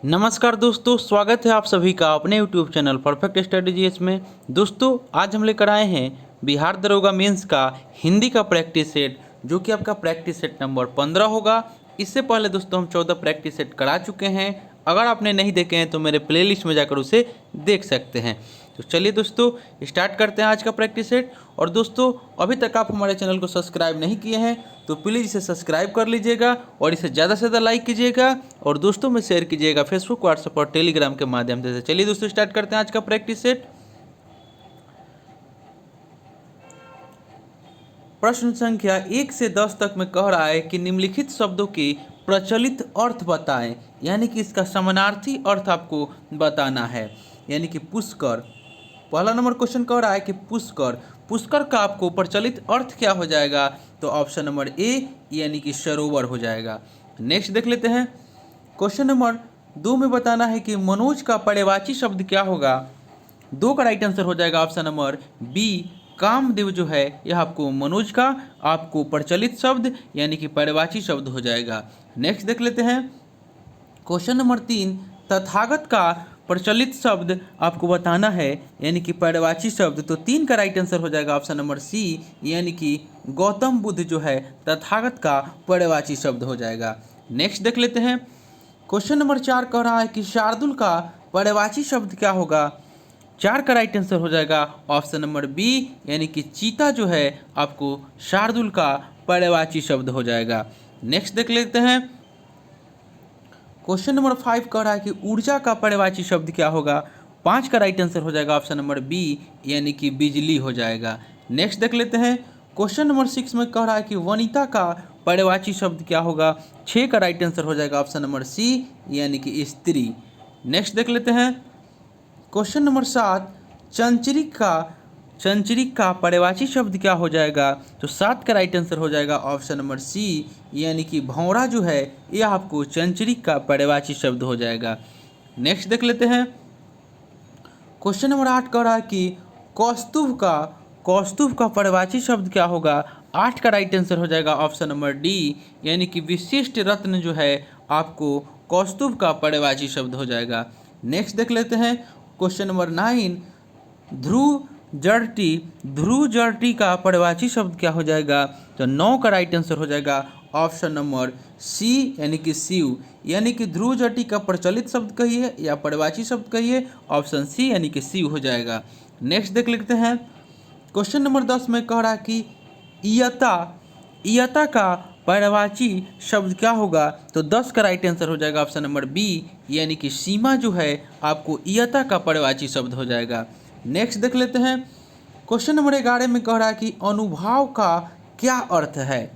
नमस्कार दोस्तों, स्वागत है आप सभी का अपने YouTube चैनल परफेक्ट स्ट्रेटजीज में। दोस्तों, आज हम लेकर आए हैं बिहार दरोगा मेंस का हिंदी का प्रैक्टिस सेट, जो कि आपका प्रैक्टिस सेट नंबर 15 होगा। इससे पहले दोस्तों हम 14 प्रैक्टिस सेट करा चुके हैं। अगर आपने नहीं देखे हैं तो मेरे प्लेलिस्ट में जाकर उसे देख सकते हैं। तो चलिए दोस्तों, स्टार्ट करते हैं आज का प्रैक्टिस सेट। और दोस्तों, अभी तक आप हमारे चैनल को सब्सक्राइब नहीं किए हैं तो प्लीज़ इसे सब्सक्राइब कर लीजिएगा और इसे ज़्यादा से ज़्यादा लाइक कीजिएगा और दोस्तों में शेयर कीजिएगा फेसबुक, व्हाट्सएप और टेलीग्राम के माध्यम से। चलिए दोस्तों, स्टार्ट करते हैं आज का प्रैक्टिस सेट। प्रश्न संख्या 1 से 10 तक में कह रहा है कि निम्नलिखित शब्दों के प्रचलित अर्थ बताएं, यानी कि इसका समानार्थी अर्थ आपको बताना है। यानी कि पुष्कर, पहला नंबर क्वेश्चन कह रहा है कि पुष्कर, पुष्कर का आपको प्रचलित अर्थ क्या हो जाएगा? तो ऑप्शन नंबर ए यानी कि सरोवर हो जाएगा। नेक्स्ट देख लेते हैं। क्वेश्चन नंबर 2 में बताना है कि मनोज का पर्यायवाची शब्द क्या होगा? 2 का राइट आंसर हो जाएगा ऑप्शन नंबर बी, कामदेव जो है यह आपको मनोज का आपको प्रचलित शब्द यानी कि पर्यायवाची शब्द हो जाएगा। नेक्स्ट देख लेते हैं। क्वेश्चन नंबर 3, तथागत का प्रचलित शब्द आपको बताना है यानी कि पर्यायवाची शब्द। तो 3 का राइट आंसर हो जाएगा ऑप्शन नंबर सी, यानी कि गौतम बुद्ध जो है तथागत का पर्यायवाची शब्द हो जाएगा। नेक्स्ट देख लेते हैं। क्वेश्चन नंबर 4 कह रहा है कि शार्दुल का पर्यायवाची शब्द क्या होगा? 4 का राइट आंसर हो जाएगा ऑप्शन नंबर बी, यानी कि चीता जो है आपको शार्दुल का पर्यायवाची शब्द हो जाएगा। नेक्स्ट देख लेते हैं। क्वेश्चन नंबर 5 कह रहा है कि ऊर्जा का पर्यायवाची शब्द क्या होगा? 5 का राइट आंसर हो जाएगा ऑप्शन नंबर बी, यानी कि बिजली हो जाएगा। नेक्स्ट देख लेते हैं। क्वेश्चन नंबर 6 में कह रहा है कि वनिता का पर्यायवाची शब्द क्या होगा? 6 का राइट आंसर हो जाएगा ऑप्शन नंबर सी, यानी कि स्त्री। नेक्स्ट देख लेते हैं। क्वेश्चन नंबर 7, चंचरिक का पर्यायवाची शब्द क्या हो जाएगा? तो 7 का राइट आंसर हो जाएगा ऑप्शन नंबर सी, यानी कि भौरा जो है यह आपको चंचरिक का पर्यायवाची शब्द हो जाएगा। नेक्स्ट देख लेते हैं। क्वेश्चन नंबर 8 कह रहा है कि कौस्तुभ का पर्यायवाची शब्द क्या होगा? 8 का राइट आंसर हो जाएगा ऑप्शन नंबर डी, यानी कि विशिष्ट रत्न जो है आपको कौस्तुभ का पर्यायवाची शब्द हो जाएगा। नेक्स्ट देख लेते हैं। क्वेश्चन नंबर 9, ध्रुव जड़टी का पर्यायवाची शब्द क्या हो जाएगा? तो 9 का राइट आंसर हो जाएगा ऑप्शन नंबर सी, यानी कि शिव। यानी कि ध्रुव जड़टी का प्रचलित शब्द कहिए या पर्यायवाची शब्द कहिए, ऑप्शन सी यानी कि शिव हो जाएगा। नेक्स्ट देख लेते हैं। क्वेश्चन नंबर 10 में कह रहा है कि इयता का पर्यायवाची शब्द क्या होगा? तो 10 का राइट आंसर हो जाएगा ऑप्शन नंबर बी, यानी कि सीमा जो है आपको इयता का पर्यायवाची शब्द हो जाएगा। नेक्स्ट देख लेते हैं। क्वेश्चन नंबर 11 में कह रहा है कि अनुभाव का क्या अर्थ है?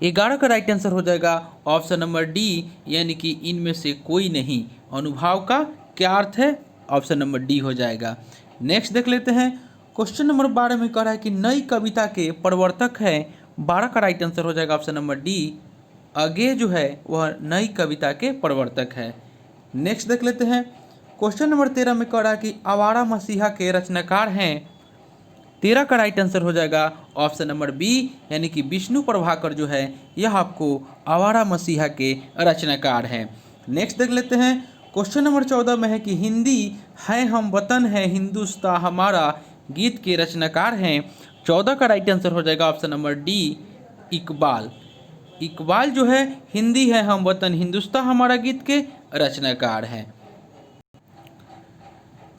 11 का राइट आंसर हो जाएगा ऑप्शन नंबर डी, यानी कि इनमें से कोई नहीं। अनुभाव का क्या अर्थ है? ऑप्शन नंबर डी हो जाएगा। नेक्स्ट देख लेते हैं। क्वेश्चन नंबर 12 में कह रहा है कि नई कविता के प्रवर्तक हैं। 12 का राइट आंसर हो जाएगा ऑप्शन नंबर डी, अगे जो है वह नई कविता के प्रवर्तक है। नेक्स्ट देख लेते हैं। क्वेश्चन नंबर 13 में कह रहा है कि आवारा मसीहा के रचनाकार हैं। 13 का राइट आंसर हो जाएगा ऑप्शन नंबर बी, यानी कि विष्णु प्रभाकर जो है यह आपको आवारा मसीहा के रचनाकार हैं। नेक्स्ट देख लेते हैं। क्वेश्चन नंबर 14 में है कि हिंदी है हम वतन है हिंदुस्तान हमारा गीत के रचनाकार हैं। 14 का राइट आंसर हो जाएगा option number D, Iqbal. Iqbal जो है हिंदी है हम वतन हिंदुस्तान हमारा गीत के रचनाकार हैं।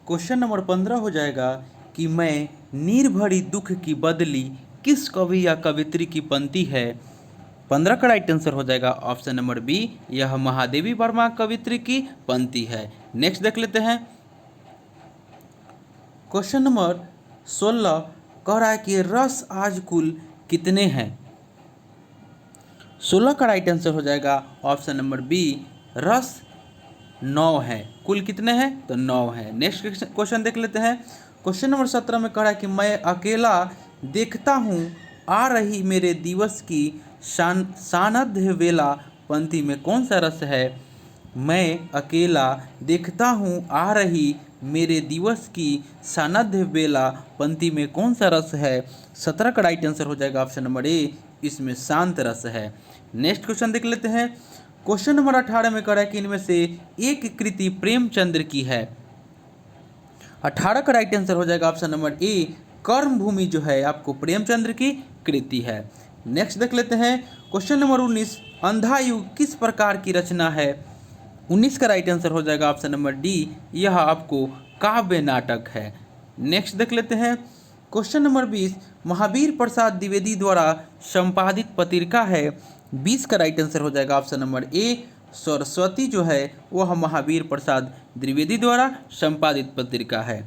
क्वेश्चन नंबर 15 हो जाएगा कि मैं नीर भरी दुख की बदली किस कवि या कवित्री की पंक्ति है? 15 का राइट आंसर हो जाएगा ऑप्शन नंबर बी, यह महादेवी वर्मा कवित्री की पंक्ति है। नेक्स्ट देख लेते हैं। क्वेश्चन नंबर 16 कह रहा है कि रस आज कुल कितने हैं? 16 का राइट आंसर हो जाएगा ऑप्शन नंबर बी, रस 9 है। कुल कितने हैं? तो 9 है। नेक्स्ट क्वेश्चन देख लेते हैं। क्वेश्चन नंबर 17 में कह रहा है कि मैं अकेला देखता हूँ आ रही मेरे दिवस की सानध्य वेला पंक्ति में कौन सा रस है? मैं अकेला देखता हूँ आ रही मेरे दिवस की सानध्य बेला पंक्ति में कौन सा रस है? 17 का राइट आंसर हो जाएगा ऑप्शन नंबर ए, इसमें शांत रस है। नेक्स्ट क्वेश्चन देख लेते हैं। क्वेश्चन नंबर 18 में कह रहा है कि इनमें से एक कृति प्रेमचंद्र की है। 18 का राइट आंसर हो जाएगा ऑप्शन नंबर ए, कर्मभूमि जो है आपको प्रेमचंद्र की कृति है। नेक्स्ट देख लेते हैं क्वेश्चन नंबर 19, अंधा युग किस प्रकार की रचना है। 19 का राइट आंसर हो जाएगा ऑप्शन नंबर डी, यह आपको काव्य नाटक है। नेक्स्ट देख लेते हैं क्वेश्चन नंबर 20, महावीर प्रसाद द्विवेदी द्वारा संपादित पत्रिका है। 20 का राइट आंसर हो जाएगा ऑप्शन नंबर ए, सरस्वती जो है वह महावीर प्रसाद द्विवेदी द्वारा संपादित पत्रिका है।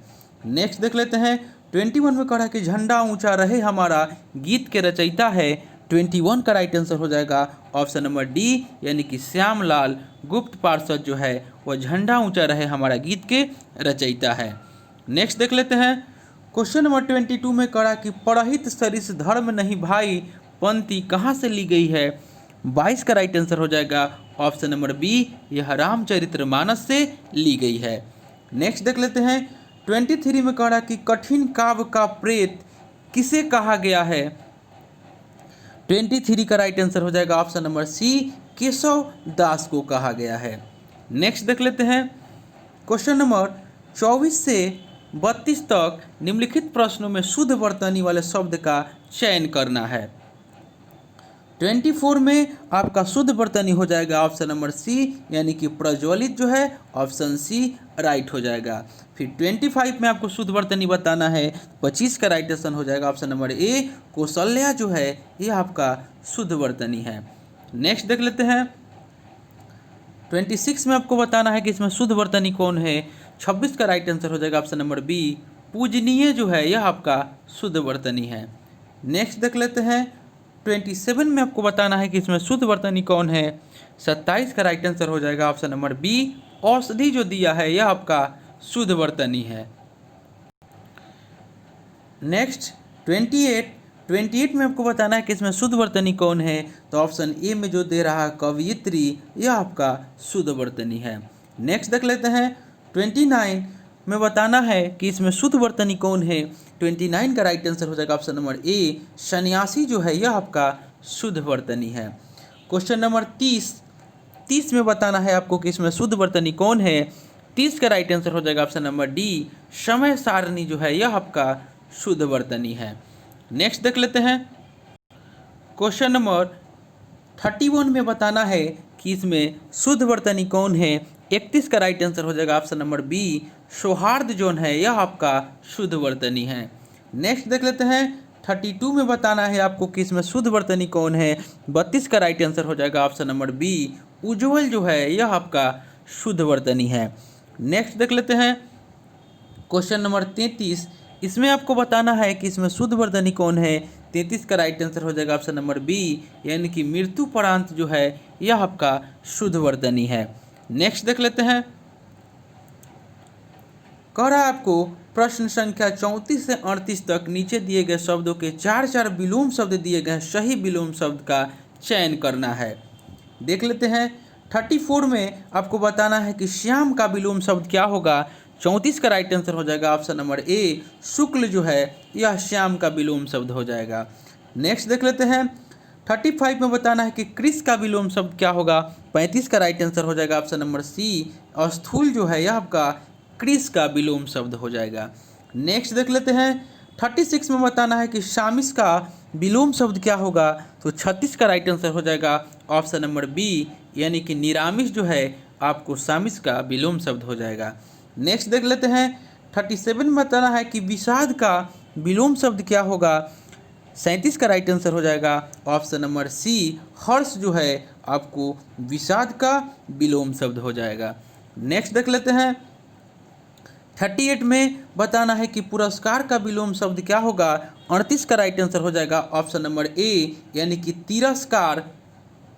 नेक्स्ट देख लेते हैं 21 में कह रहा है कि झंडा ऊंचा रहे हमारा गीत के रचयिता है। 21 का राइट आंसर हो जाएगा ऑप्शन नंबर डी, यानी कि श्यामलाल गुप्त पार्षद जो है वह झंडा ऊंचा रहे हमारा गीत के रचयिता है। नेक्स्ट देख लेते हैं क्वेश्चन नंबर 22 में कह रहा कि परहित सरिस धर्म नहीं भाई पंक्ति कहाँ से ली गई है। 22 का राइट आंसर हो जाएगा ऑप्शन नंबर बी, यह रामचरितमानस से ली गई है। नेक्स्ट देख लेते हैं 23 में कह रहा कि कठिन काव्य का प्रेत किसे कहा गया है। 23 का राइट आंसर हो जाएगा ऑप्शन नंबर सी, केशव दास को कहा गया है। नेक्स्ट देख लेते हैं क्वेश्चन नंबर 24 से 32 तक निम्नलिखित प्रश्नों में शुद्ध वर्तनी वाले शब्द का चयन करना है। 24 में आपका शुद्ध वर्तनी हो जाएगा ऑप्शन नंबर सी, यानी कि प्रज्वलित जो है ऑप्शन सी राइट हो जाएगा। फिर 25 में आपको शुद्ध वर्तनी बताना है। 25 का राइट आंसर हो जाएगा ऑप्शन नंबर ए, कौशल्या जो है ये आपका शुद्ध वर्तनी है। नेक्स्ट देख लेते हैं 26 में आपको बताना है कि इसमें शुद्ध वर्तनी कौन है। 26 का राइट आंसर हो जाएगा ऑप्शन नंबर बी, पूजनीय जो है यह आपका शुद्ध वर्तनी है। नेक्स्ट देख लेते हैं 27 में आपको बताना है कि इसमें शुद्ध वर्तनी कौन है। 27 का राइट आंसर हो जाएगा ऑप्शन नंबर बी, औषधि जो दिया है यह आपका शुद्ध वर्तनी है। नेक्स्ट 28 में आपको बताना है कि इसमें शुद्ध वर्तनी कौन है, तो ऑप्शन ए में जो दे रहा है कवयित्री यह आपका शुद्ध वर्तनी है। नेक्स्ट देख लेते हैं 29 में बताना है कि इसमें शुद्ध वर्तनी कौन है। 29 का राइट आंसर हो जाएगा ऑप्शन नंबर ए, सन्यासी जो है यह आपका शुद्ध वर्तनी है। क्वेश्चन नंबर 30 में बताना है आपको कि इसमें शुद्ध वर्तनी कौन है। 30 का राइट आंसर हो जाएगा ऑप्शन नंबर डी, समय सारणी जो है यह आपका शुद्ध वर्तनी है। नेक्स्ट देख लेते हैं क्वेश्चन नंबर 31 में बताना है कि इसमें शुद्ध वर्तनी कौन है। 31 का राइट आंसर हो जाएगा ऑप्शन नंबर बी, सौहार्द जोन है यह आपका शुद्ध वर्तनी है। नेक्स्ट देख लेते हैं 32 में बताना है आपको कि इसमें शुद्ध वर्तनी कौन है। 32 का राइट आंसर हो जाएगा ऑप्शन नंबर बी, उज्ज्वल जो है यह आपका शुद्ध वर्तनी है। नेक्स्ट देख लेते हैं क्वेश्चन नंबर 33, इसमें आपको बताना है कि इसमें शुद्ध वर्तनी कौन है। 33 का राइट आंसर हो जाएगा ऑप्शन नंबर बी, यानी कि मृत्युपरांत जो है यह आपका शुद्ध वर्तनी है। नेक्स्ट देख लेते हैं कह रहा है आपको प्रश्न संख्या 34 से 38 तक नीचे दिए गए शब्दों के 4 विलोम शब्द दिए गए, सही विलोम शब्द का चयन करना है। देख लेते हैं 34 में आपको बताना है कि श्याम का विलोम शब्द क्या होगा। 34 का राइट आंसर हो जाएगा ऑप्शन नंबर ए, शुक्ल जो है यह श्याम का विलोम शब्द हो जाएगा। नेक्स्ट देख लेते हैं 35 में बताना है कि कृष का विलोम शब्द क्या होगा। 35 का राइट आंसर हो जाएगा ऑप्शन नंबर सी, और स्थूल जो है यह आपका कृष का विलोम शब्द हो जाएगा। नेक्स्ट देख लेते हैं 36 में बताना है कि शामिस का विलोम शब्द क्या होगा, तो 36 का राइट आंसर हो जाएगा ऑप्शन नंबर बी, यानी कि निरामिष जो है आपको शामिस का विलोम शब्द हो जाएगा। नेक्स्ट देख लेते हैं 37 में बताना है कि विषाद का विलोम शब्द क्या होगा। 37 का राइट आंसर हो जाएगा ऑप्शन नंबर सी, हर्ष जो है आपको विषाद का विलोम शब्द हो जाएगा। नेक्स्ट देख लेते हैं 38 में बताना है कि पुरस्कार का विलोम शब्द क्या होगा। 38 का राइट आंसर हो जाएगा ऑप्शन नंबर ए, यानी कि तिरस्कार।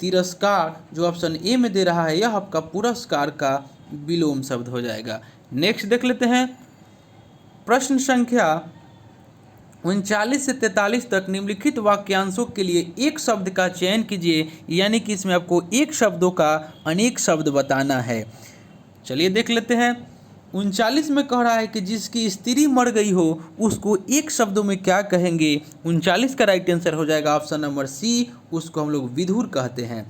तिरस्कार जो ऑप्शन ए में दे रहा है यह आपका पुरस्कार का विलोम शब्द हो जाएगा। नेक्स्ट देख लेते हैं प्रश्न संख्या 39 से 43 तक निम्नलिखित वाक्यांशों के लिए एक शब्द का चयन कीजिए, यानी कि इसमें आपको एक शब्दों का अनेक शब्द बताना है। चलिए देख लेते हैं 39 में कह रहा है कि जिसकी स्त्री मर गई हो उसको एक शब्दों में क्या कहेंगे। 39 का राइट आंसर हो जाएगा ऑप्शन नंबर सी, उसको हम लोग विधुर कहते हैं।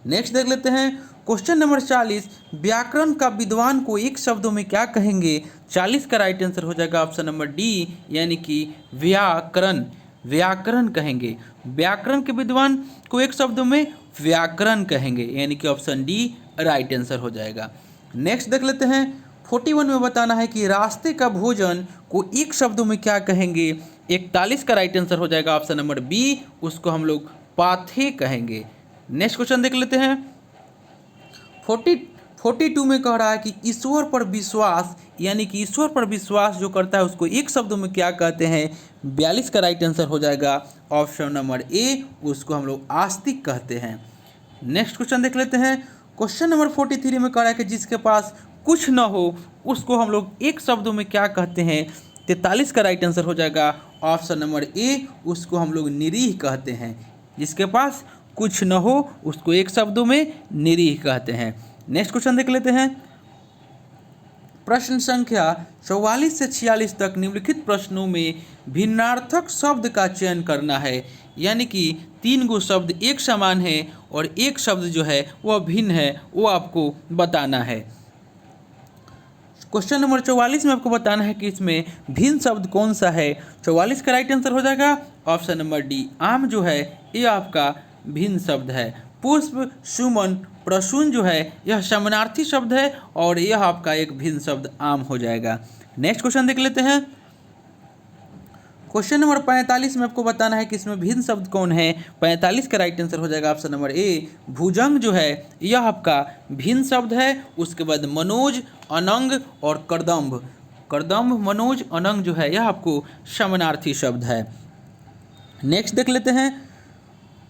नेक्स्ट देख लेते हैं क्वेश्चन नंबर 40, व्याकरण का विद्वान को एक शब्दों में क्या कहेंगे। 40 का राइट आंसर हो जाएगा ऑप्शन नंबर डी, यानी कि व्याकरण। व्याकरण कहेंगे, व्याकरण के विद्वान को एक शब्दों में व्याकरण कहेंगे, यानी कि ऑप्शन डी राइट आंसर हो जाएगा। नेक्स्ट देख लेते हैं 41 में बताना है कि रास्ते का भोजन को एक शब्दों में क्या कहेंगे। 41 का राइट आंसर हो जाएगा ऑप्शन नंबर बी, उसको हम लोग पाथे कहेंगे। नेक्स्ट क्वेश्चन देख लेते हैं 42 में कह रहा है कि ईश्वर पर विश्वास, यानी कि ईश्वर पर विश्वास जो करता है उसको एक शब्दों में क्या कहते हैं। 42 का राइट आंसर हो जाएगा ऑप्शन नंबर ए, उसको हम लोग आस्तिक कहते हैं। नेक्स्ट क्वेश्चन देख लेते हैं क्वेश्चन नंबर 43 में कह रहा है कि जिसके पास कुछ न हो उसको हम लोग एक शब्दों में क्या कहते हैं। 43 का राइट आंसर हो जाएगा ऑप्शन नंबर ए, उसको हम लोग निरीह कहते हैं। जिसके पास कुछ न हो उसको एक शब्दों में निरीह कहते हैं। नेक्स्ट क्वेश्चन देख लेते हैं प्रश्न संख्या 44 से 46 तक निम्नलिखित प्रश्नों में भिन्नार्थक शब्द का चयन करना है, यानी कि 3 गो शब्द एक समान है और एक शब्द जो है वह भिन्न है, वो आपको बताना है। क्वेश्चन नंबर 44 में आपको बताना है कि इसमें भिन्न शब्द कौन सा है। 44 का राइट आंसर हो जाएगा ऑप्शन नंबर डी, आम जो है ये आपका भिन्न शब्द है। पुष्प, सुमन, प्रसून जो है यह समानार्थी शब्द है और यह आपका एक भिन्न शब्द आम हो जाएगा। नेक्स्ट क्वेश्चन देख लेते हैं क्वेश्चन नंबर 45 में आपको बताना है कि इसमें भिन्न शब्द कौन है। 45 का राइट आंसर हो जाएगा ऑप्शन नंबर ए, भुजंग जो है यह आपका भिन्न शब्द है। उसके बाद मनोज, अनंग और करदम्भ, करदम्भ, मनोज, अनंग जो है यह आपको समानार्थी शब्द है। नेक्स्ट देख लेते हैं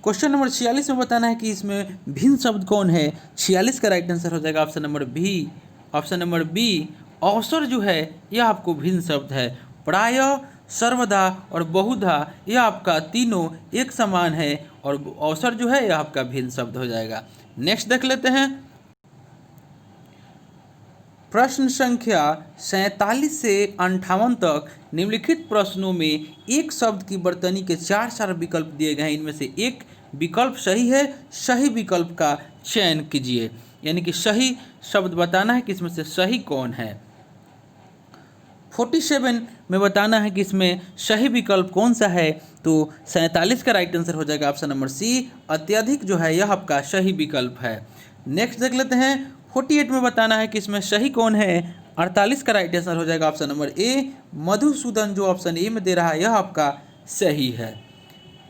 क्वेश्चन नंबर 46 में बताना है कि इसमें भिन्न शब्द कौन है। 46 का राइट आंसर हो जाएगा option number B, option number B, अवसर जो है यह आपको भिन्न शब्द है। प्रायः, सर्वदा और बहुधा यह आपका तीनों एक समान है और अवसर जो है यह आपका भिन्न शब्द हो जाएगा। नेक्स्ट देख लेते हैं प्रश्न संख्या 47 से 58 तक निम्नलिखित प्रश्नों में एक शब्द की वर्तनी के 4 विकल्प दिए गए हैं। इनमें से एक विकल्प सही है, सही विकल्प का चयन कीजिए, यानी कि सही शब्द बताना है कि इसमें से सही कौन है। 47 में बताना है कि इसमें सही विकल्प कौन सा है। तो 47 का राइट आंसर हो जाएगा ऑप्शन नंबर सी, अत्यधिक जो है यह आपका सही विकल्प है। नेक्स्ट देख लेते हैं 48 में बताना है कि इसमें सही कौन है। 48 का राइट आंसर हो जाएगा ऑप्शन नंबर ए, मधुसूदन जो ऑप्शन ए में दे रहा है यह आपका सही है।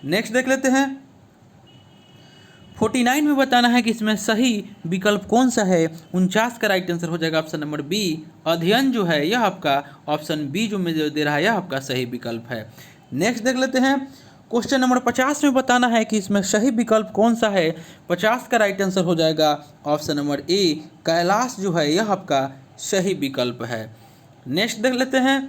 नेक्स्ट देख लेते हैं 49 में बताना है कि इसमें सही विकल्प कौन सा है। 49 का राइट आंसर हो जाएगा ऑप्शन नंबर बी, अध्ययन जो है यह आपका ऑप्शन बी जो में दे रहा है यह आपका सही विकल्प है। नेक्स्ट देख लेते हैं क्वेश्चन नंबर 50 में बताना है कि इसमें सही विकल्प कौन सा है। 50 का राइट आंसर हो जाएगा ऑप्शन नंबर ए, कैलाश जो है यह आपका सही विकल्प है। नेक्स्ट देख लेते हैं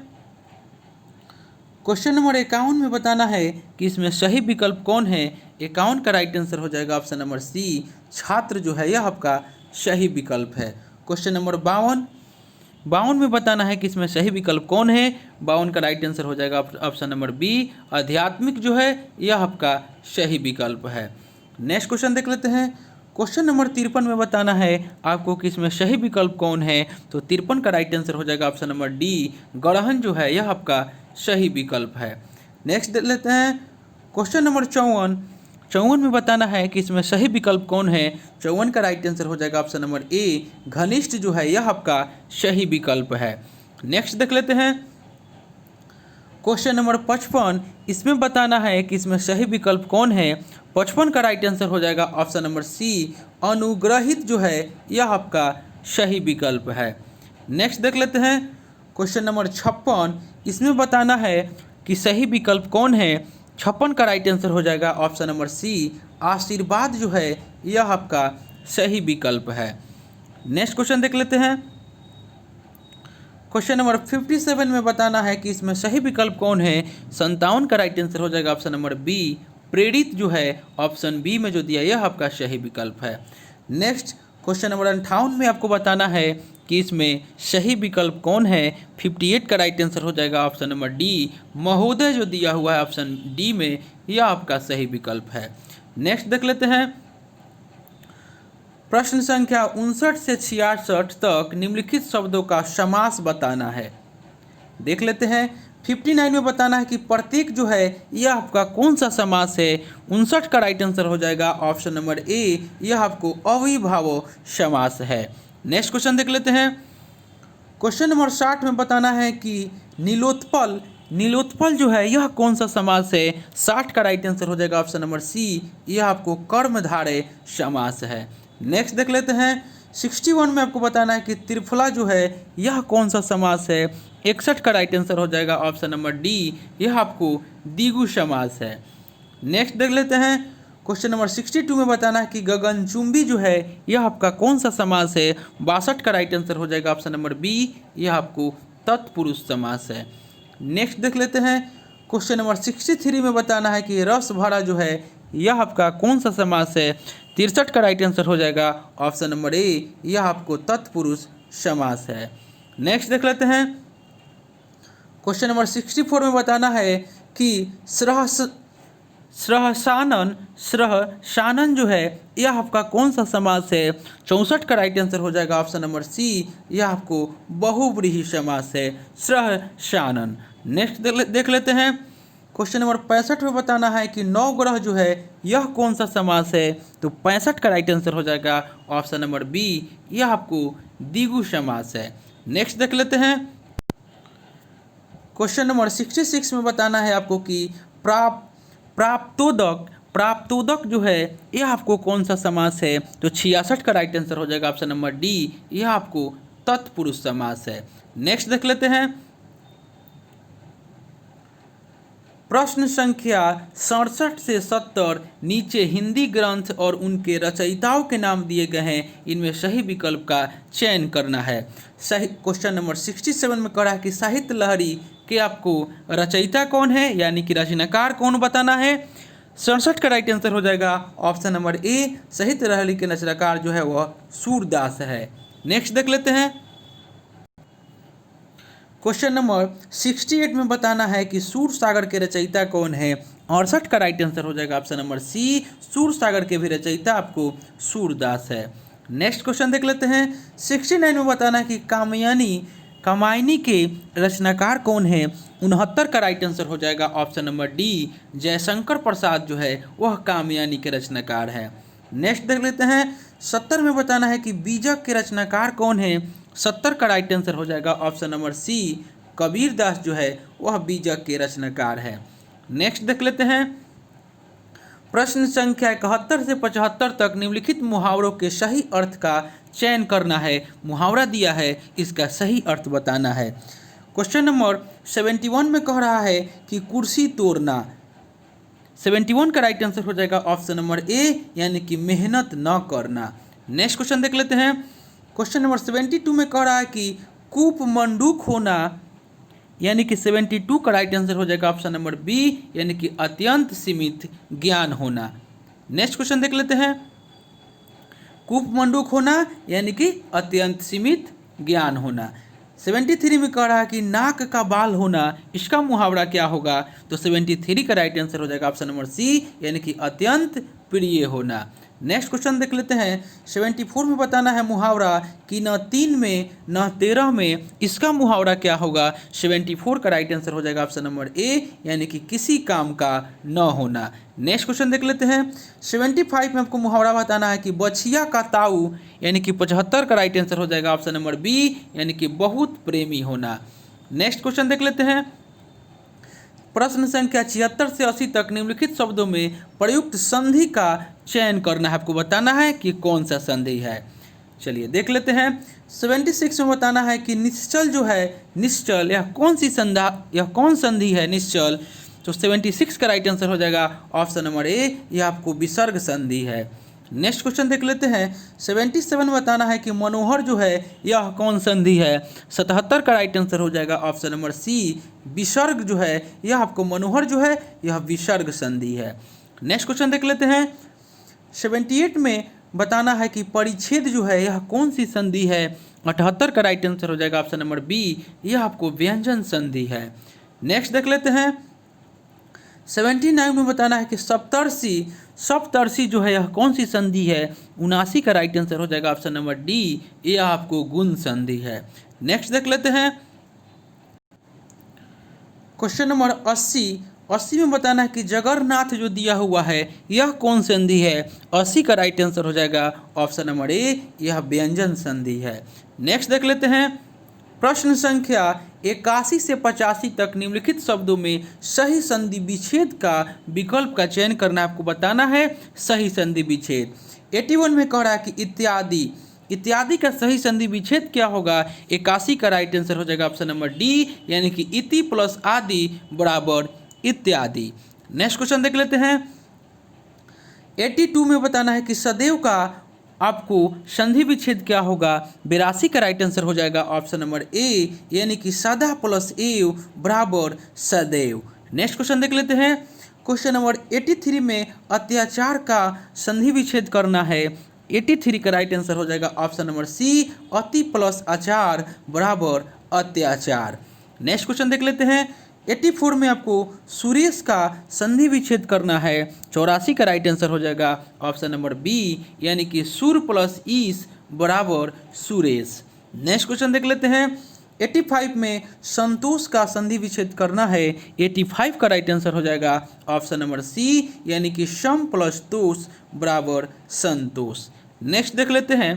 क्वेश्चन नंबर 51 में बताना है कि इसमें सही विकल्प कौन है। 51 का राइट आंसर हो जाएगा ऑप्शन नंबर सी, छात्र जो है यह आपका सही विकल्प है। क्वेश्चन नंबर 52 में बताना है कि इसमें सही विकल्प कौन है। 52 का राइट आंसर हो जाएगा ऑप्शन नंबर बी, आध्यात्मिक जो है यह आपका सही विकल्प है। नेक्स्ट क्वेश्चन देख लेते हैं क्वेश्चन नंबर 53 में बताना है आपको कि इसमें सही विकल्प कौन है। तो 53 का राइट आंसर हो जाएगा ऑप्शन नंबर डी, गढ़हन जो है यह आपका सही विकल्प है। नेक्स्ट देख लेते हैं क्वेश्चन नंबर 54 में बताना है कि इसमें सही विकल्प कौन है। 54 का राइट आंसर हो जाएगा ऑप्शन नंबर ए, घनिष्ठ जो है यह आपका सही विकल्प है। नेक्स्ट देख लेते हैं क्वेश्चन नंबर 55, इसमें बताना है कि इसमें सही विकल्प कौन है। 55 का राइट आंसर हो जाएगा ऑप्शन नंबर सी, अनुग्रहित जो है यह आपका सही विकल्प है। नेक्स्ट देख लेते हैं क्वेश्चन नंबर 56, इसमें बताना है कि सही विकल्प कौन है। 56 का राइट आंसर हो जाएगा ऑप्शन नंबर सी, आशीर्वाद जो है यह आपका सही विकल्प है। नेक्स्ट क्वेश्चन देख लेते हैं क्वेश्चन नंबर 57 में बताना है कि इसमें सही विकल्प कौन है। 57 का राइट आंसर हो जाएगा ऑप्शन नंबर बी, प्रेरित जो है ऑप्शन बी में जो दिया यह आपका सही विकल्प है। नेक्स्ट क्वेश्चन नंबर 58 में आपको बताना है कि इसमें सही विकल्प कौन है। 58 का राइट आंसर हो जाएगा ऑप्शन नंबर डी, महोदय जो दिया हुआ है ऑप्शन डी में यह आपका सही विकल्प है। नेक्स्ट देख लेते हैं प्रश्न संख्या 59 से 66 तक निम्नलिखित शब्दों का समास बताना है। देख लेते हैं। 59 में बताना है कि प्रत्येक जो है यह आपका कौन सा समास है। 59 का राइट आंसर हो जाएगा ऑप्शन नंबर ए, यह आपको अविभाज्य समास है। नेक्स्ट क्वेश्चन देख लेते हैं। क्वेश्चन नंबर 60 में बताना है कि नीलोत्पल, नीलोत्पल जो है यह कौन सा समास है। 60 का राइट आंसर हो जाएगा ऑप्शन नंबर सी, यह आपको कर्मधारय समास है। नेक्स्ट देख लेते हैं। 61 में आपको बताना है कि त्रिफला जो है यह कौन सा समास है। 61 का राइट आंसर हो जाएगा ऑप्शन नंबर डी, यह आपको द्विगु समास है। नेक्स्ट देख लेते हैं। क्वेश्चन नंबर 62 में बताना है कि गगनचुंबी जो है यह आपका कौन सा समास है। 62 का राइट आंसर हो जाएगा ऑप्शन नंबर बी, यह आपको तत्पुरुष समास है। नेक्स्ट देख लेते हैं। क्वेश्चन नंबर 63 में बताना है कि रस भरा जो है यह आपका कौन सा समास है। 63 का राइट आंसर हो जाएगा ऑप्शन नंबर ए, यह आपको तत्पुरुष समास है। नेक्स्ट देख लेते हैं। क्वेश्चन नंबर 64 में बताना है कि श्रहसानन जो है यह आपका कौन सा समास है। 64 का राइट आंसर हो जाएगा ऑप्शन नंबर सी, यह आपको बहुव्रीहि समास है, श्रहसानन। नेक्स्ट देख लेते हैं। क्वेश्चन नंबर 65 में बताना है कि नवग्रह जो है यह कौन सा समास है। तो 65 का राइट आंसर हो जाएगा ऑप्शन नंबर बी, यह आपको द्विगु समास है। नेक्स्ट देख लेते हैं। क्वेश्चन नंबर 66 में बताना है आपको कि प्राप्तोदक जो है यह आपको कौन सा समास है। तो 66 का राइट आंसर हो जाएगा ऑप्शन नंबर डी, यह आपको तत्पुरुष समास है। नेक्स्ट देख लेते हैं। प्रश्न संख्या 67 से 70 नीचे हिंदी ग्रंथ और उनके रचयिताओं के नाम दिए गए हैं, इनमें सही विकल्प का चयन करना है। सही क्वेश्चन नंबर 67 में कहा है कि साहित्य लहरी के आपको रचयिता कौन है, यानी कि रचनाकार कौन बताना है। 67 का राइट आंसर हो जाएगा ऑप्शन नंबर ए, साहित्य लहरी के रचनाकार जो है वह सूरदास है। नेक्स्ट देख लेते हैं। क्वेश्चन नंबर 68 में बताना है कि सूरसागर के रचयिता कौन है। 68 का राइट आंसर हो जाएगा ऑप्शन नंबर सी, सूरसागर के भी रचयिता आपको सूरदास है। नेक्स्ट क्वेश्चन देख लेते हैं। 69 में बताना है कि कामायनी के रचनाकार कौन है। 69 का राइट आंसर हो जाएगा option number D, Jaishankar Prasad जो है वह कामयानी के रचनाकार है। नेक्स्ट देख लेते हैं। 70 में बताना है कि बीजक के रचनाकार कौन है। 70 का राइट आंसर हो जाएगा option number C, Kabir Das जो है वह बीजक के रचनाकार है। नेक्स्ट देख लेते हैं। प्रश्न संख्या 71 से 75 तक निम्नलिखित मुहावरों के सही अर्थ का चयन करना है। मुहावरा दिया है, इसका सही अर्थ बताना है। क्वेश्चन नंबर 71 में कह रहा है कि कुर्सी तोड़ना। 71 का राइट आंसर हो जाएगा ऑप्शन नंबर ए, यानी कि मेहनत न करना। नेक्स्ट क्वेश्चन देख लेते हैं। क्वेश्चन नंबर 72 में कह रहा है कि कूप मंडूक होना, यानी कि 72 का राइट आंसर हो जाएगा ऑप्शन नंबर बी, यानी कि अत्यंत सीमित ज्ञान होना। नेक्स्ट क्वेश्चन देख लेते हैं। कूप मंडूक होना यानी कि अत्यंत सीमित ज्ञान होना। 73 में कह रहा है कि नाक का बाल होना, इसका मुहावरा क्या होगा। तो 73 का राइट आंसर हो जाएगा ऑप्शन नंबर सी, यानी कि अत्यंत प्रिय होना। नेक्स्ट क्वेश्चन देख लेते हैं। 74 में बताना है मुहावरा कि न 3 में न 13 में, इसका मुहावरा क्या होगा। 74 का राइट आंसर हो जाएगा ऑप्शन नंबर ए, यानी कि किसी काम का न होना। नेक्स्ट क्वेश्चन देख लेते हैं। 75 में आपको मुहावरा बताना है कि बछिया का ताऊ, यानी कि 75 का राइट आंसर हो जाएगा ऑप्शन नंबर बी, यानी कि बहुत प्रेमी होना। नेक्स्ट क्वेश्चन देख लेते हैं। प्रश्न संख्या 76 से 80 तक निम्नलिखित शब्दों में प्रयुक्त संधि का चयन करना है। आपको बताना है कि कौन सा संधि है। चलिए देख लेते हैं। 76 में बताना है कि निश्चल जो है, निश्चल यह कौन संधि है निश्चल। तो 76 का राइट आंसर हो जाएगा ऑप्शन नंबर ए, यह आपको विसर्ग संधि है। नेक्स्ट क्वेश्चन देख लेते हैं। 77 में बताना है कि मनोहर जो है यह कौन संधि है। 77 का राइट आंसर हो जाएगा ऑप्शन नंबर सी, विसर्ग जो है यह आपको मनोहर जो है यह विसर्ग संधि है। नेक्स्ट क्वेश्चन देख लेते हैं। 78 में बताना है कि परिच्छेद जो है यह कौन सी संधि है। 78 का राइट आंसर हो जाएगा ऑप्शन नंबर बी, यह आपको व्यंजन संधि है। नेक्स्ट देख लेते हैं। 79 में बताना है कि सप्तर्षि सप्तर्षि जो है यह कौन सी संधि है? 79 का राइट आंसर हो जाएगा ऑप्शन नंबर डी, ये आपको गुण संधि है। नेक्स्ट देख लेते हैं क्वेश्चन नंबर 80 में बताना है कि जगन्नाथ जो दिया हुआ है यह कौन संधि है? 80 का राइट आंसर हो जाएगा ऑप्शन नंबर ए, यह व्यंजन संधि है। नेक्स्ट देख लेते हैं प्रश्न संख्या 81 से 85 तक निम्नलिखित शब्दों में सही संधि विच्छेद का विकल्प का चयन करना आपको बताना है। सही संधि विच्छेद 81 में कह रहा है कि इत्यादि, इत्यादि का सही संधि विच्छेद क्या होगा? 81 का राइट आंसर हो जाएगा ऑप्शन नंबर डी, यानी कि इति प्लस आदि बराबर इत्यादि। नेक्स्ट क्वेश्चन देख लेते हैं 82 में बताना है कि सदैव का आपको संधि विच्छेद क्या होगा? 82 का राइट आंसर हो जाएगा ऑप्शन नंबर ए, यानी कि सदा प्लस एव बराबर सदैव। नेक्स्ट क्वेश्चन देख लेते हैं क्वेश्चन नंबर 83 में अत्याचार का संधि विच्छेद करना है। 83 का राइट आंसर हो जाएगा ऑप्शन नंबर सी, अति प्लस आचार बराबर अत्याचार। नेक्स्ट क्वेश्चन देख लेते हैं 84 में आपको सुरेश का संधि विच्छेद करना है। 84 का राइट आंसर हो जाएगा ऑप्शन नंबर बी, यानी कि सुर प्लस ईस बराबर सुरेश। नेक्स्ट क्वेश्चन देख लेते हैं 85 में संतोष का संधि विच्छेद करना है। 85 का राइट आंसर हो जाएगा ऑप्शन नंबर सी, यानी कि सम प्लस तोष बराबर संतोष। नेक्स्ट देख लेते हैं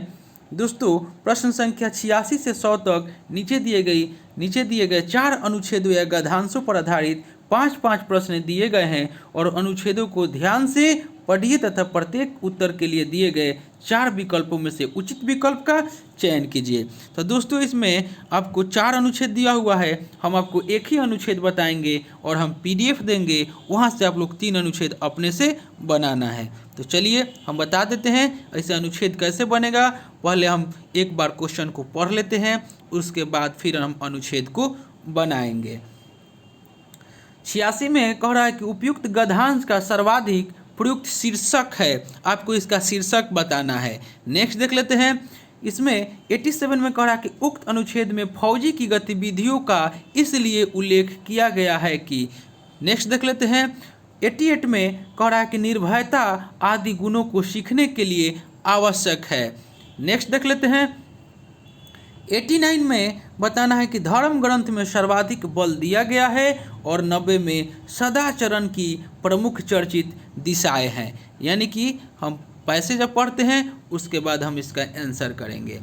दोस्तों प्रश्न संख्या 86 से 100 तक नीचे दिए गए 4 अनुच्छेदों या गद्यांशों पर आधारित 5-5 प्रश्न दिए गए हैं और अनुच्छेदों को ध्यान से पढ़िए तथा प्रत्येक उत्तर के लिए दिए गए 4 विकल्पों में से उचित विकल्प का चयन कीजिए। तो दोस्तों इसमें आपको 4 अनुच्छेद दिया हुआ है, हम आपको एक ही अनुच्छेद बताएंगे और हम PDF देंगे, वहाँ से आप लोग 3 अनुच्छेद अपने से बनाना है। तो चलिए हम बता देते हैं ऐसे अनुच्छेद कैसे बनेगा। पहले हम एक बार क्वेश्चन को पढ़ लेते हैं, उसके बाद फिर हम अनुच्छेद को बनाएंगे। 86 में कह रहा है कि उपयुक्त गद्यांश का सर्वाधिक प्रयुक्त शीर्षक है, आपको इसका शीर्षक बताना है। नेक्स्ट देख लेते हैं इसमें 87 में कह रहा है कि उक्त अनुच्छेद में फौजी की गतिविधियों का इसलिए उल्लेख किया गया है कि। नेक्स्ट देख लेते हैं 88 में कह रहा है कि निर्भयता आदि गुणों को सीखने के लिए आवश्यक है। नेक्स्ट देख लेते हैं 89 में बताना है कि धर्म ग्रंथ में सर्वाधिक बल दिया गया है और 90 में सदाचरण की प्रमुख चर्चित दिशाएं हैं। यानी कि हम पैसेज जब पढ़ते हैं उसके बाद हम इसका आंसर करेंगे।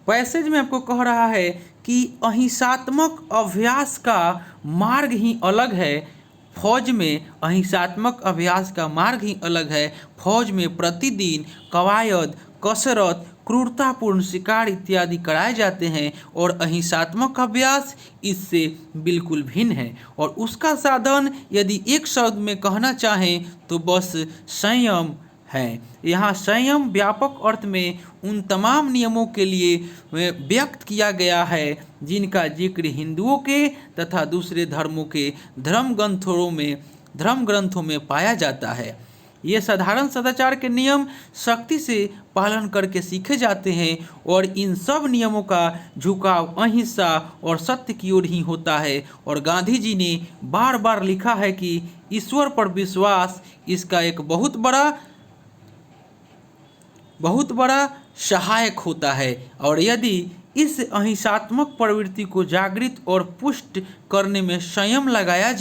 पैसेज में आपको कह रहा है कि अहिंसात्मक अभ्यास का मार्ग ही अलग है। फौज में अहिंसात्मक अभ्यास का मार्ग ही अलग है। फौज में प्रतिदिन कवायद, कसरत, क्रूरतापूर्ण शिकार इत्यादि कराए जाते हैं और अहिंसात्मक अभ्यास इससे बिल्कुल भिन्न है और उसका साधन यदि एक शब्द में कहना चाहें तो बस संयम है। यहाँ संयम व्यापक अर्थ में उन तमाम नियमों के लिए व्यक्त किया गया है जिनका जिक्र हिंदुओं के तथा दूसरे धर्मों के धर्म ग्रंथों में पाया जाता है। ये साधारण सदाचार के नियम सख्ती से पालन करके सीखे जाते हैं और इन सब नियमों का झुकाव अहिंसा और सत्य की ओर ही होता है। और गांधी जी ने बार बार लिखा है कि ईश्वर पर विश्वास इसका एक बहुत बड़ा सहायक होता है और यदि इस अहिंसात्मक प्रवृत्ति को जागृत और पुष्ट करने में संयम लगाया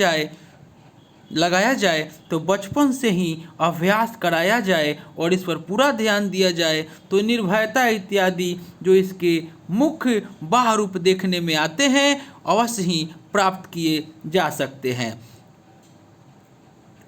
जाए तो बचपन से ही अभ्यास कराया जाए और इस पर पूरा ध्यान दिया जाए तो निर्भयता इत्यादि जो इसके मुख्य बाह्य रूप देखने में आते हैं अवश्य ही प्राप्त किए जा सकते हैं।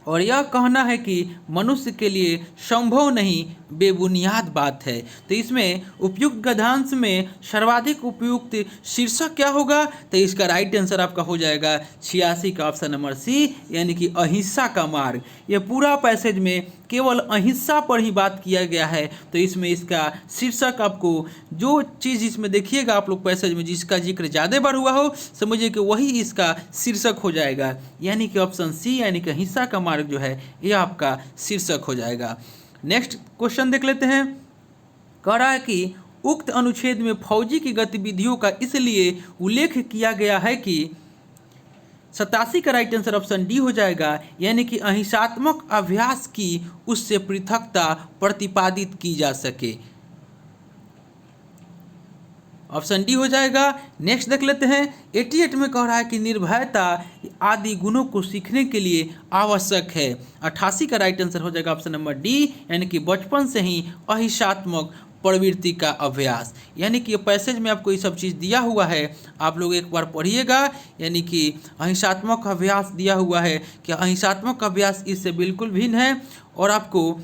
और यह कहना है कि मनुष्य के लिए संभव नहीं बेबुनियाद बात है। तो इसमें उपयुक्त गद्यांश में सर्वाधिक उपयुक्त शीर्षक क्या होगा? तो इसका राइट आंसर आपका हो जाएगा 86 का ऑप्शन नंबर सी, यानी कि अहिंसा का मार्ग। यह पूरा पैसेज में केवल अहिंसा पर ही बात किया गया है। तो इसमें इसका शीर्षक आपको जो चीज़ इसमें देखिएगा आप लोग पैसेज में जिसका जिक्र ज़्यादा बार हुआ हो समझिए कि वही इसका शीर्षक हो जाएगा, यानी कि ऑप्शन सी यानी कि अहिंसा का मार्ग जो है यह आपका शीर्षक हो जाएगा। नेक्स्ट क्वेश्चन देख लेते हैं। कह रहा है कि उक्त अनुच्छेद में फौजी की गतिविधियों का इसलिए उल्लेख किया गया है कि 87 का राइट आंसर ऑप्शन डी हो जाएगा, यानी कि अहिंसात्मक अभ्यास की उससे पृथकता प्रतिपादित की जा सके। ऑप्शन डी हो जाएगा। नेक्स्ट देख लेते हैं। 88 में कह रहा है कि निर्भयता आदि गुणों को सीखने के लिए आवश्यक है। 88 का राइट आंसर हो जाएगा ऑप्शन नंबर डी, यानी कि बचपन से ही अहिंसात्मक प्रवृत्ति का अभ्यास। यानी कि ये पैसेज में आपको ये सब चीज़ दिया हुआ है, आप लोग एक बार पढ़िएगा। यानी कि अहिंसात्मक अभ्यास दिया हुआ है कि अहिंसात्मक अभ्यास इससे बिल्कुल भिन्न है और आपको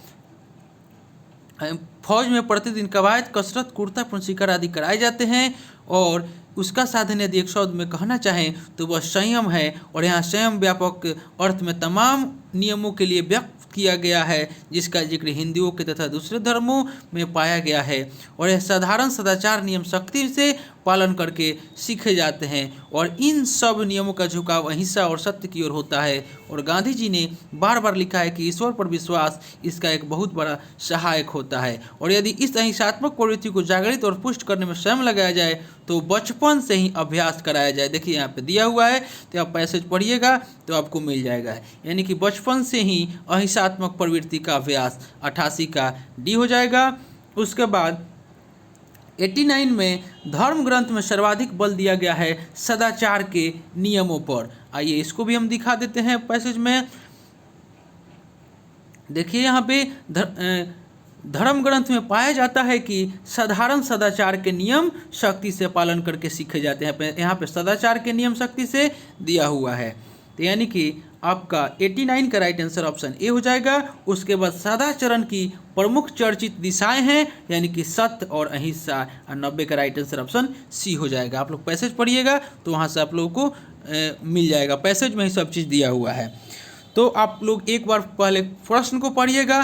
फौज में प्रतिदिन कवायद, कसरत, कुर्ता शिकार आदि कराए जाते हैं और उसका साधन यदि एक शब्द में कहना चाहें तो वह संयम है। और यहाँ संयम व्यापक अर्थ में तमाम नियमों के लिए व्यक्त किया गया है, जिसका जिक्र हिंदुओं के तथा दूसरे धर्मों में पाया गया है। और यह साधारण सदाचार नियम सख्ती से पालन करके सीखे जाते हैं और इन सब नियमों का झुकाव अहिंसा और सत्य की ओर होता है। और गांधी जी ने बार बार लिखा है कि ईश्वर पर विश्वास इसका एक बहुत बड़ा सहायक होता है। और यदि इस अहिंसात्मक प्रवृत्ति को जागृत और पुष्ट करने में स्वयं लगाया जाए तो बचपन से ही अभ्यास कराया जाए। देखिए यहाँ पे दिया हुआ है, तो आप पैसेज पढ़िएगा तो आपको मिल जाएगा। यानी कि बचपन से ही अहिंसात्मक प्रवृत्ति का अभ्यास, 88 का डी हो जाएगा। उसके बाद 89 में धर्म ग्रंथ में सर्वाधिक बल दिया गया है सदाचार के नियमों पर। आइए इसको भी हम दिखा देते हैं पैसेज में। देखिए यहाँ पे धर्म ग्रंथ में पाया जाता है कि साधारण सदाचार के नियम शक्ति से पालन करके सीखे जाते हैं। यहाँ पे सदाचार के नियम शक्ति से दिया हुआ है, तो यानी कि आपका 89 का राइट आंसर ऑप्शन ए हो जाएगा। उसके बाद सदाचरण की प्रमुख चर्चित दिशाएं हैं, यानी कि सत्य और अहिंसा। 90 का राइट आंसर ऑप्शन सी हो जाएगा। आप लोग पैसेज पढ़िएगा तो वहाँ से आप लोगों को मिल जाएगा, पैसेज में ही सब चीज़ दिया हुआ है। तो आप लोग एक बार पहले प्रश्न को पढ़िएगा,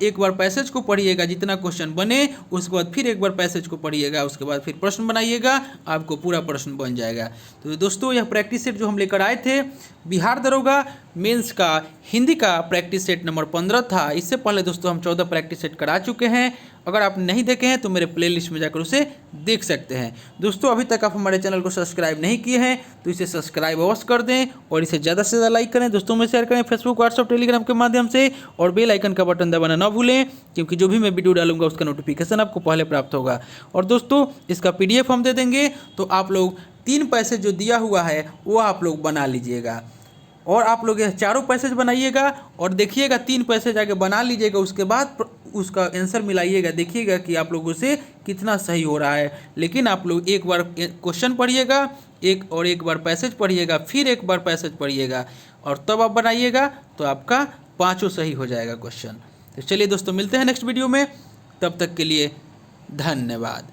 एक बार पैसेज को पढ़िएगा, जितना क्वेश्चन बने उसके बाद फिर एक बार पैसेज को पढ़िएगा, उसके बाद फिर प्रश्न बनाइएगा, आपको पूरा प्रश्न बन जाएगा। तो दोस्तों यह प्रैक्टिस सेट जो हम लेकर आए थे बिहार दरोगा मेंस का हिंदी का प्रैक्टिस सेट नंबर 15 था। इससे पहले दोस्तों हम 14 प्रैक्टिस सेट करा चुके हैं। अगर आप नहीं देखे हैं तो मेरे प्लेलिस्ट में जाकर उसे देख सकते हैं। दोस्तों अभी तक आप हमारे चैनल को सब्सक्राइब नहीं किए हैं तो इसे सब्सक्राइब अवश्य कर दें और इसे ज़्यादा से ज़्यादा लाइक करें, दोस्तों में शेयर करें फेसबुक, व्हाट्सअप, टेलीग्राम के माध्यम से। और बेल आइकन का बटन दबाना ना भूलें, क्योंकि जो भी मैं वीडियो डालूंगा उसका नोटिफिकेशन आपको पहले प्राप्त होगा। और दोस्तों इसका PDF हम दे देंगे, तो आप लोग 3 पैसेज जो दिया हुआ है वो आप लोग बना लीजिएगा और आप लोग यह चारों पैसेज बनाइएगा और देखिएगा 3 पैसेज आगे बना लीजिएगा। उसके बाद उसका आंसर मिलाइएगा, देखिएगा कि आप लोगों से कितना सही हो रहा है। लेकिन आप लोग एक बार क्वेश्चन पढ़िएगा, एक बार पैसेज पढ़िएगा, फिर एक बार पैसेज पढ़िएगा और तब आप बनाइएगा, तो आपका 5 सही हो जाएगा क्वेश्चन। तो चलिए दोस्तों मिलते हैं नेक्स्ट वीडियो में, तब तक के लिए धन्यवाद।